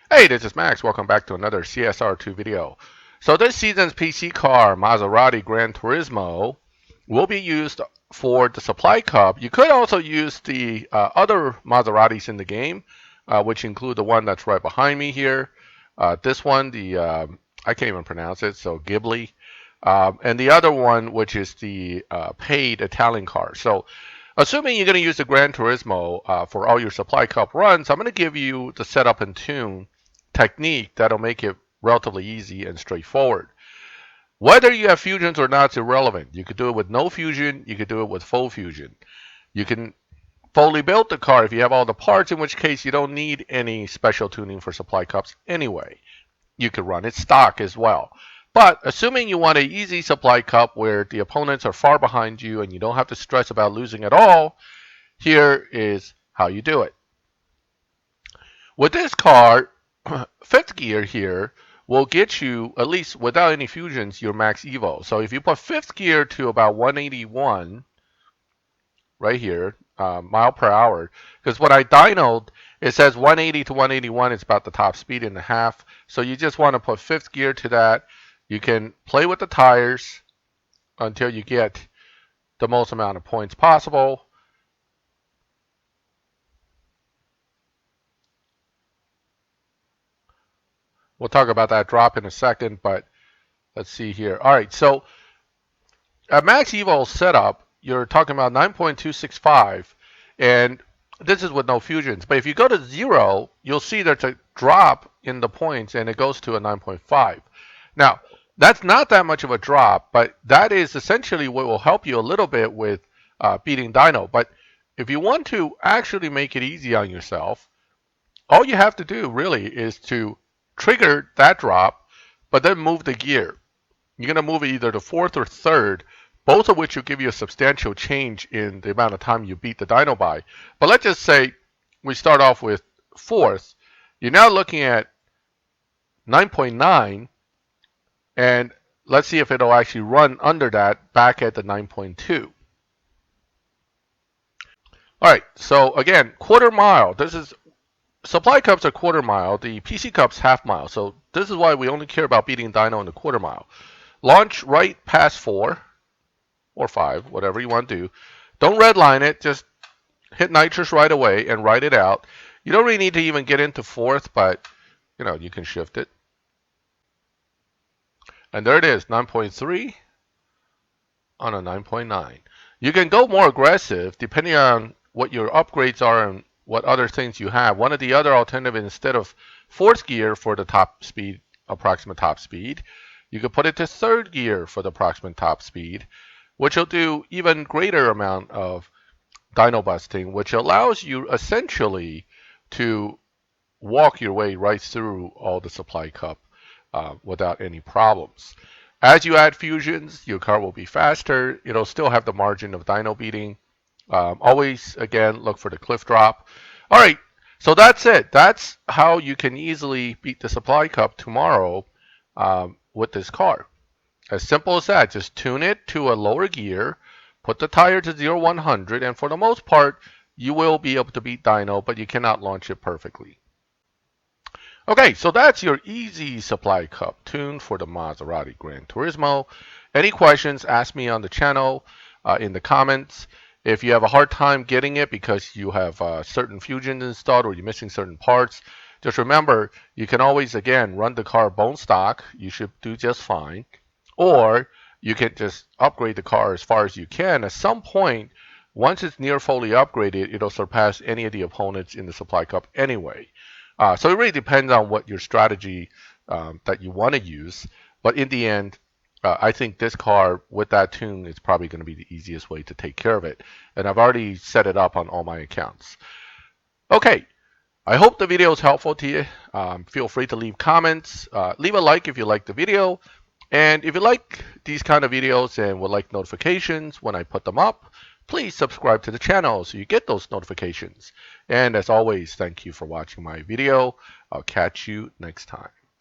Hey, this is Max. Welcome back to another CSR2 video. So this season's PC car, Maserati GranTurismo, will be used for the Supply Cup. You could also use the other Maseratis in the game, which include the one that's right behind me here. This one, I can't even pronounce it, so Ghibli. And the other one, which is the paid Italian car. So assuming you're going to use the GranTurismo for all your Supply Cup runs, I'm going to give you the setup and tune technique that'll make it relatively easy and straightforward. Whether you have fusions or not is irrelevant. You could do it with no fusion, you could do it with full fusion. You can fully build the car if you have all the parts, in which case you don't need any special tuning for Supply Cups anyway. You could run it stock as well. But assuming you want an easy Supply Cup where the opponents are far behind you and you don't have to stress about losing at all, here is how you do it. With this car, fifth gear here will get you, at least without any fusions, your max evo. So if you put fifth gear to about 181 right here, mile per hour, because when I dynoed, it says 180 to 181 is about the top speed and a half. So you just want to put fifth gear to that. You can play with the tires until you get the most amount of points possible. We'll talk about that drop in a second, but let's see here. All right, so at max evo setup, you're talking about 9.265, and this is with no fusions. But if you go to 0, you'll see there's a drop in the points, and it goes to a 9.5. Now, that's not that much of a drop, but that is essentially what will help you a little bit with beating Dyno. But if you want to actually make it easy on yourself, all you have to do really is to trigger that drop, but then move the gear. You're going to move it either to fourth or third, both of which will give you a substantial change in the amount of time you beat the dyno by. But let's just say we start off with fourth. You're now looking at 9.9, and let's see if it'll actually run under that back at the 9.2. All right, so again, quarter mile. This is Supply Cups are quarter mile. The PC Cup's half mile. So this is why we only care about beating dyno in the quarter mile. Launch right past 4 or 5, whatever you want to do. Don't redline it. Just hit nitrous right away and write it out. You don't really need to even get into fourth, but you can shift it. And there it is, 9.3 on a 9.9. You can go more aggressive depending on what your upgrades are and what other things you have. One of the other alternatives, instead of fourth gear for the top speed, approximate top speed, you could put it to third gear for the approximate top speed, which will do even greater amount of dyno busting, which allows you essentially to walk your way right through all the Supply Cup without any problems. As you add fusions, your car will be faster. It'll still have the margin of dyno beating. Always, again, look for the cliff drop. All right, so that's it. That's how you can easily beat the Supply Cup tomorrow with this car. As simple as that. Just tune it to a lower gear, put the tire to 0-100, and for the most part, you will be able to beat dyno, but you cannot launch it perfectly. Okay, so that's your easy Supply Cup tune for the Maserati GranTurismo. Any questions, ask me on the channel in the comments. If you have a hard time getting it because you have certain fusions installed or you're missing certain parts, just remember you can always, again, run the car bone stock. You should do just fine. Or you can just upgrade the car as far as you can. At some point, once it's near fully upgraded, it'll surpass any of the opponents in the Supply Cup anyway. So it really depends on what your strategy that you want to use. But in the end, I think this car with that tune is probably going to be the easiest way to take care of it. And I've already set it up on all my accounts. Okay, I hope the video is helpful to you. Feel free to leave comments. Leave a like if you like the video. And if you like these kind of videos and would like notifications when I put them up, please subscribe to the channel so you get those notifications. And as always, thank you for watching my video. I'll catch you next time.